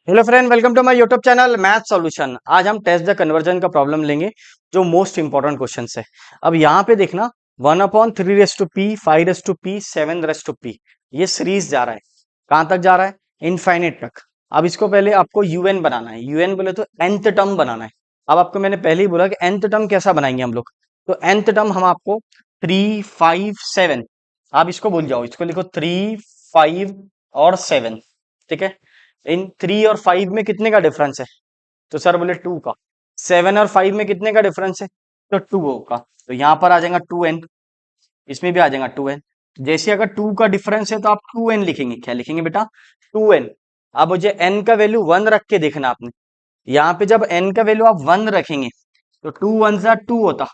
Hello friend, welcome to my YouTube channel math solution. आज हम test the convergence का problem लेंगे जो मोस्ट इंपॉर्टेंट क्वेश्चन है। अब यहाँ पे देखना 1/3 raise to P 5 raise to P 7 raise to P, ये सीरीज जा रहा है। कहाँ तक जा रहा है? इनफाइनेट तक। अब इसको पहले आपको यूएन बनाना है। यूएन बोले तो nth टर्म बनाना है। अब आपको मैंने पहले ही बोला कि nth टर्म कैसा बनाएंगे हम लोग। तो nth टर्म हम आपको 3, 5, 7, आप इसको भूल जाओ, इसको लिखो 3, 5 और 7। ठीक है। इन 3 और 5 में कितने का डिफरेंस है? तो सर बोले 2 का। 7 और 5 में कितने का डिफरेंस है? तो 2 का। तो यहाँ पर आ जाएगा 2n, इसमें भी आ जाएगा 2n। जैसे अगर 2 का डिफरेंस है तो आप 2n लिखेंगे। क्या लिखेंगे बेटा? 2n। अब मुझे n का वैल्यू 1 रख के देखना आपने। यहाँ पे जब n का वैल्यू आप 1 रखेंगे तो 2 1 जा 2 होता,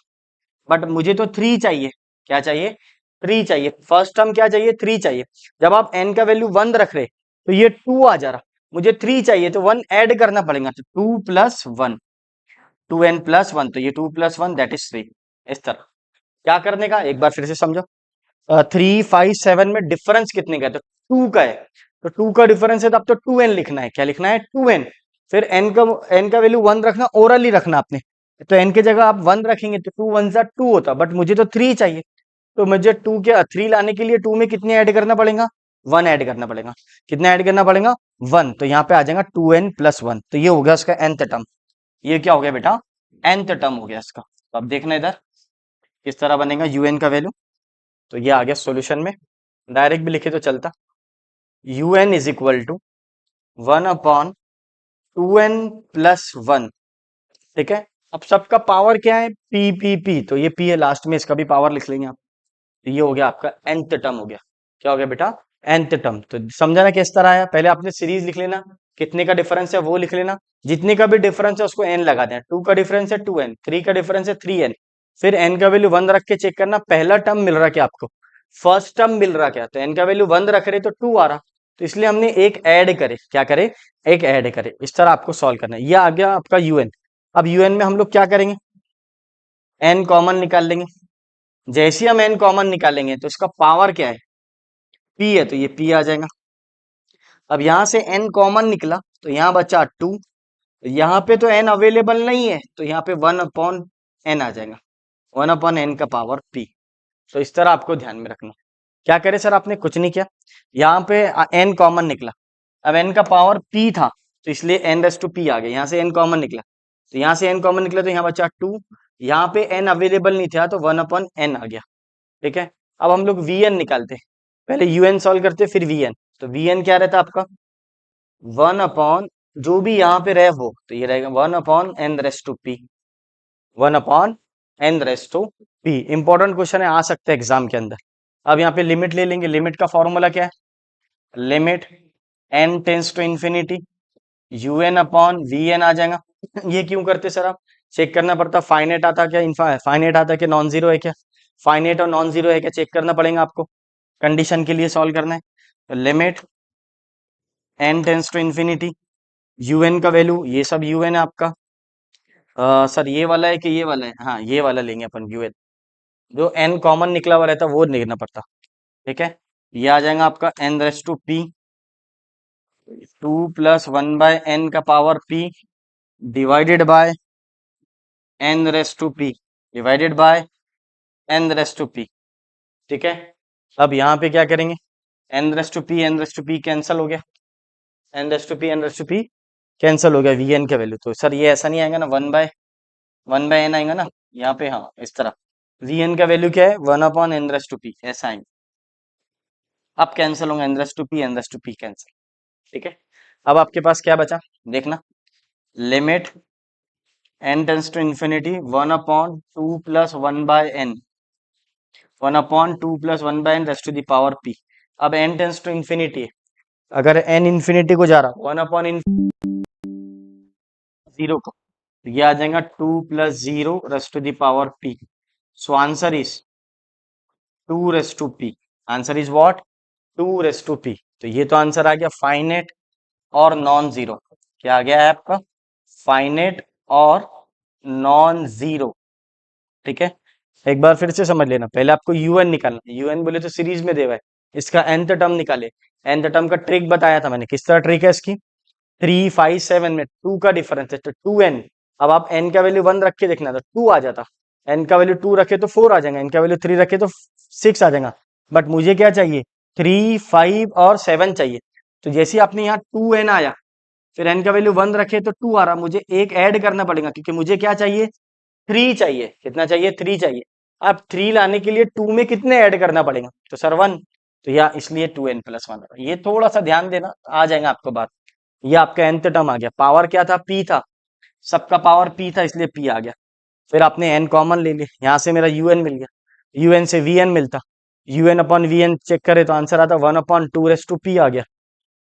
बट मुझे तो 3 चाहिए। क्या चाहिए? 3 चाहिए। फर्स्ट टर्म क्या चाहिए? 3 चाहिए। जब आप n का वैल्यू 1 रख रहे तो ये 2 आ जा रहा, मुझे 3 चाहिए तो 1 ऐड करना पड़ेगा। तो 2+1, 2n+1, तो ये 2+1 दैट इज 3। इस तरह क्या करने का, एक बार फिर से समझो। 3, 5, 7 में डिफरेंस कितने का है? तो 2 का है। तो 2 का डिफरेंस है तो अब तो 2n लिखना है। क्या लिखना है? 2n। फिर n का वैल्यू 1 रखना, ओरली रखना आपने। तो n की जगह आप 1 रखेंगे तो 2 1 जा 2 होता, बट मुझे तो 3 चाहिए। तो मुझे 2 के 3 लाने के लिए 2 में कितने ऐड करना पड़ेगा? 1 ऐड करना पड़ेगा। कितना ऐड करना पड़ेगा? 1। तो यहाँ पे आ जाएगा 2n+1। तो ये हो गया उसका nth टर्म। ये क्या हो गया बेटा? nth टर्म हो गया इसका। तो अब देखना इधर किस तरह बनेगा un का वैल्यू। तो ये आ गया सॉल्यूशन में, डायरेक्ट भी लिखे तो चलता। un is equal to 1/2n+1। ठीक है। अब सबका पावर क्या है? पी। तो ये p है, लास्ट में इसका भी पावर लिख लेंगे आप। तो ये हो गया आपका nth टर्म हो गया। क्या हो गया बेटा? nth term. तो समझा ना किस तरह आया? पहले आपने सीरीज लिख लेना, कितने का डिफरेंस है वो लिख लेना। जितने का भी डिफरेंस है उसको n लगा देना। 2 का डिफरेंस है 2n, 3 का डिफरेंस है 3n। फिर n का वैल्यू 1 रख के चेक करना पहला टर्म मिल रहा क्या आपको, फर्स्ट टर्म मिल रहा क्या। तो n का वैल्यू 1 रख रहे तो 2 आ रहा, तो इसलिए हमने एक ऐड करे। क्या करे? एक ऐड करे। इस तरह आपको सॉल्व करना है। ये आ गया आपका un। अब un में हम लोग क्या करेंगे? n कॉमन निकाल लेंगे। जैसे ही हम n कॉमन निकालेंगे तो इसका पावर क्या है? p है, तो ये p आ जाएगा। अब यहां से n कॉमन निकला तो यहाँ बचा 2। यहाँ पे तो n अवेलेबल नहीं है तो यहाँ पे 1/n आ जाएगा। 1/n का पावर p। तो इस तरह आपको ध्यान में रखना। क्या करे सर आपने? कुछ नहीं किया। यहाँ पे n कॉमन निकला। अब n का पावर p था तो इसलिए n/p आ गया। यहाँ से n कॉमन निकला तो यहाँ से n कॉमन निकला तो यहाँ बचा 2। यहाँ पे n अवेलेबल नहीं था तो 1/n आ गया। ठीक है। अब हम लोग vn निकालते हैं। पहले un सॉल्व करते फिर vn। तो vn क्या रहता है आपका? 1/, जो भी यहाँ पे रहे वो, तो ये रहेगा 1/n/p। 1/n/p। इंपॉर्टेंट क्वेश्चन है, आ सकता है एग्जाम के अंदर। अब यहाँ पे लिमिट ले लेंगे। लिमिट का फॉर्मूला क्या है? Limit n tends to infinity un/vn आ जाएगा। ये क्यों करते सर आप? चेक करना पड़ता फाइनेट आता क्या, फाइनेट आता कि नॉन जीरो है क्या। फाइनेट और नॉन जीरो है क्या चेक करना पड़ेगा आपको, कंडीशन के लिए सॉल्व करना है। तो limit n tends to infinity, un का वैल्यू, ये सब un है आपका। सर ये वाला है कि ये वाला है? हाँ ये वाला लेंगे अपन un। जो n कॉमन निकला हुआ रहता वो लिखना पड़ता। ठीक है। ये आ जाएगा आपका n/p, 2+1/n का power p divided by n/p divided by n/p। ठीक है। अब यहाँ पे क्या करेंगे? n/p कैंसल हो गया। n/p कैंसल हो गया। vn का वैल्यू तो सर ये ऐसा नहीं आएगा ना, 1/n आएगा ना यहाँ पे। हाँ इस तरह vn का वैल्यू क्या है? 1/n/p ऐसा आएगा। अब कैंसिल होंगे n/p कैंसिल। ठीक है। अब आपके पास क्या बचा देखना। Limit n tends to infinity 1/2+1/n, 1/2+1/n raise to the power p। अब n टेंस टू इंफिनिटी है, अगर n इंफिनिटी को जा रहा 1/0 को, तो ये आ जाएगा 2+0 raise to the power p। So answer is 2/p। Answer is what? 2/p। तो ये तो आंसर आ गया फाइनेट और नॉन जीरो। क्या आ गया है आपका? फाइनेट और नॉन जीरो। ठीक है। एक बार फिर से समझ लेना, पहले आपको un निकालना है। un बोले तो सीरीज में देवा है, इसका nth टर्म निकाले। nth टर्म का ट्रिक बताया था मैंने, किस तरह ट्रिक है इसकी। 3 5 7 में 2 का डिफरेंस है तो 2n। अब आप n का वैल्यू 1 रख के देखना तो 2 आ जाता, n का वैल्यू 2 रखे तो 4 आ जाएगा, n का वैल्यू 3 रखे तो 6 आ जाएगा। बट मुझे क्या चाहिए, 3 5 और 7 चाहिए। तो जैसे ही आपने यहाँ 2n आया, फिर n का वैल्यू 1 रखे तो 2 आ रहा, मुझे एक ऐड करना पड़ेगा क्योंकि मुझे क्या चाहिए, 3 चाहिए। कितना चाहिए, 3 चाहिए। अब 3 लाने के लिए 2 में कितने ऐड करना पड़ेगा, तो सर 1। तो या इसलिए 2n+1। ये थोड़ा सा ध्यान देना, आ जाएगा आपको बात। ये आपका nth टर्म आ गया, पावर क्या था, p था, सबका पावर p था इसलिए p आ गया। फिर आपने n कॉमन ले लिया, यहाँ से मेरा un मिल गया, un से vn मिलता, un/vn चेक करे तो आंसर आता 1/2p आ गया,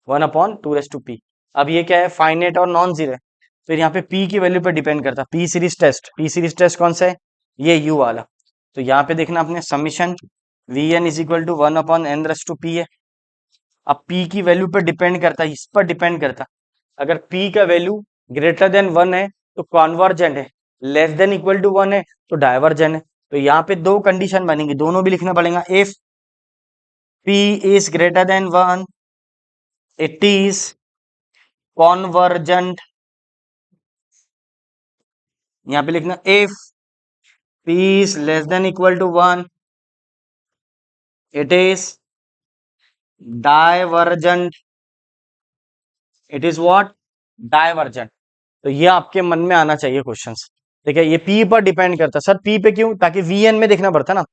1/2p। अब ये क्या है, फाइनाइट और नॉन जीरो है। फिर यहाँ पे p की वैल्यू पे डिपेंड करता, p series test, p series test कौन सा है, ये u वाला। तो यहाँ पे देखना आपने summation vn is equal to 1/n/p है। अब p की वैल्यू पे डिपेंड करता है, इस पर डिपेंड करता, अगर p का वैल्यू ग्रेटर देन 1 है तो कॉन्वर्जेंट है, लेस देन इक्वल टू 1 है तो डाइवर्जेंट है। तो यहाँ पे दो कंडीशन बनेंगी, दोनों भी लिखना पड़ेगा। If p is greater than 1 it is convergent, यहाँ पे लिखना if p is less than equal to 1 it is divergent, it is what, divergent. तो ये आपके मन में आना चाहिए क्वेश्चंस। ठीक है, ये p पर डिपेंड करता है। सर p पे क्यों, ताकि vn में देखना पड़ता ना।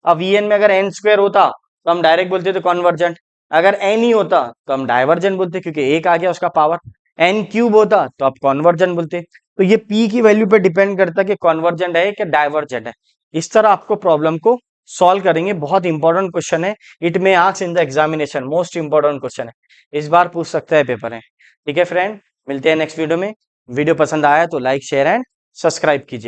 अब vn में अगर n स्क्वायर होता तो हम डायरेक्ट बोलते थे कॉन्वर्जेंट, अगर n ही होता तो हम डाइवर्जेंट बोलते, क्योंकि एक आ गया उसका पावर। n क्यूब होता तो आप कॉन्वर्जेंट बोलते। तो ये p की वैल्यू पे डिपेंड करता है कि कॉन्वर्जेंट है कि डाइवर्जेंट है। इस तरह आपको प्रॉब्लम को सॉल्व करेंगे, बहुत इंपॉर्टेंट क्वेश्चन है, it may ask in the examination, most important question है, इस बार पूछ सकता है पेपर है। ठीक है फ्रेंड, मिलते हैं नेक्स्ट वीडियो में। वीडियो पसंद आया तो लाइक शेयर एंड सब्सक्राइब कीजिए।